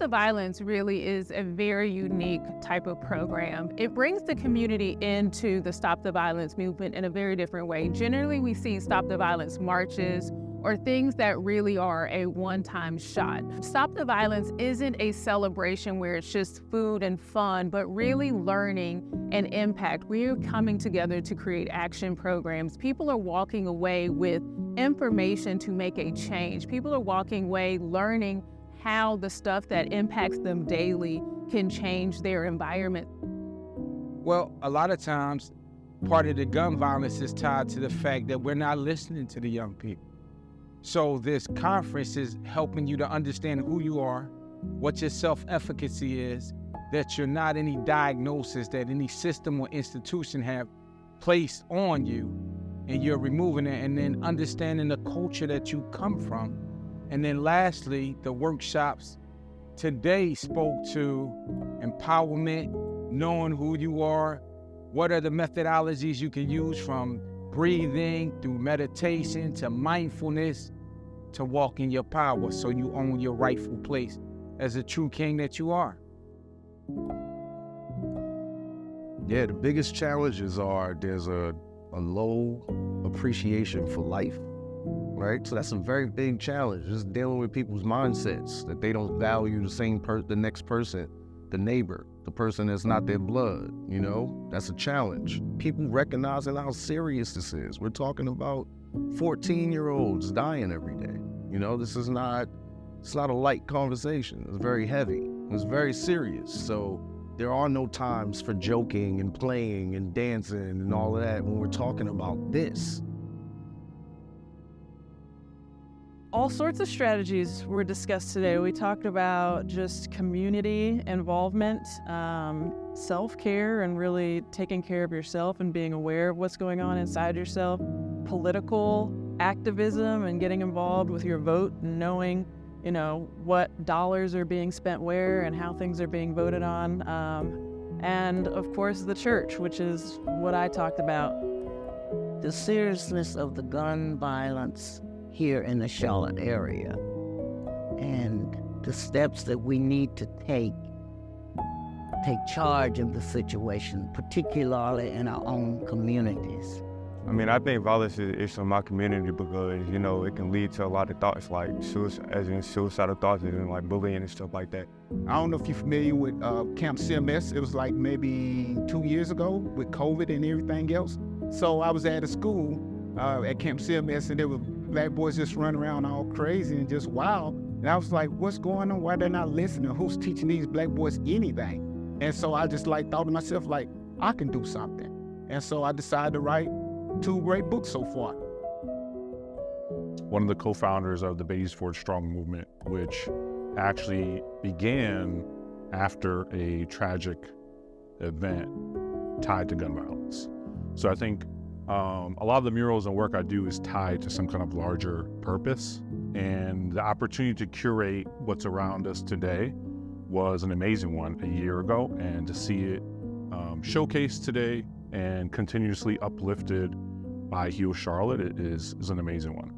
the Violence really is a very unique type of program. It brings the community into the Stop the Violence movement in a very different way. Generally, we see Stop the Violence marches or things that really are a one-time shot. Stop the Violence isn't a celebration where it's just food and fun, but really learning and impact. We're coming together to create action programs. People are walking away with information to make a change. People are walking away learning how the stuff that impacts them daily can change their environment. Well, a lot of times, part of the gun violence is tied to the fact that we're not listening to the young people. So this conference is helping you to understand who you are, what your self-efficacy is, that you're not any diagnosis that any system or institution have placed on you, and you're removing it, and then understanding the culture that you come from. And then lastly, the workshops today spoke to empowerment, knowing who you are, what are the methodologies you can use from breathing through meditation to mindfulness to walk in your power so you own your rightful place as a true king that you are. Yeah, the biggest challenges are there's a low appreciation for life, right? So that's a very big challenge, just dealing with people's mindsets, that they don't value the next person, the neighbor, the person that's not their blood, you know? That's a challenge. People recognizing how serious this is. We're talking about 14-year-olds dying every day. You know, it's not a light conversation. It's very heavy. It's very serious. So there are no times for joking and playing and dancing and all of that when we're talking about this. All sorts of strategies were discussed today. We talked about just community involvement, self-care, and really taking care of yourself and being aware of what's going on inside yourself, political activism and getting involved with your vote and knowing, you know, what dollars are being spent where and how things are being voted on. And of course, the church, which is what I talked about. The seriousness of the gun violence here in the Charlotte area and the steps that we need to take charge of the situation, particularly in our own communities. I mean, I think violence is an issue in my community because, you know, it can lead to a lot of thoughts like suicidal thoughts and like bullying and stuff like that. I don't know if you're familiar with Camp CMS. It was like maybe 2 years ago with COVID and everything else. So I was at a school at Camp CMS, and there were black boys just running around all crazy and just wild. And I was like, what's going on? Why they're not listening? Who's teaching these black boys anything? And so I just thought to myself, I can do something. And so I decided to write 2 great books so far. One of the co-founders of the Beatties Ford Strong movement, which actually began after a tragic event tied to gun violence. So I think a lot of the murals and work I do is tied to some kind of larger purpose, and the opportunity to curate what's around us today was an amazing one a year ago, and to see it showcased today and continuously uplifted by Heal Charlotte is an amazing one.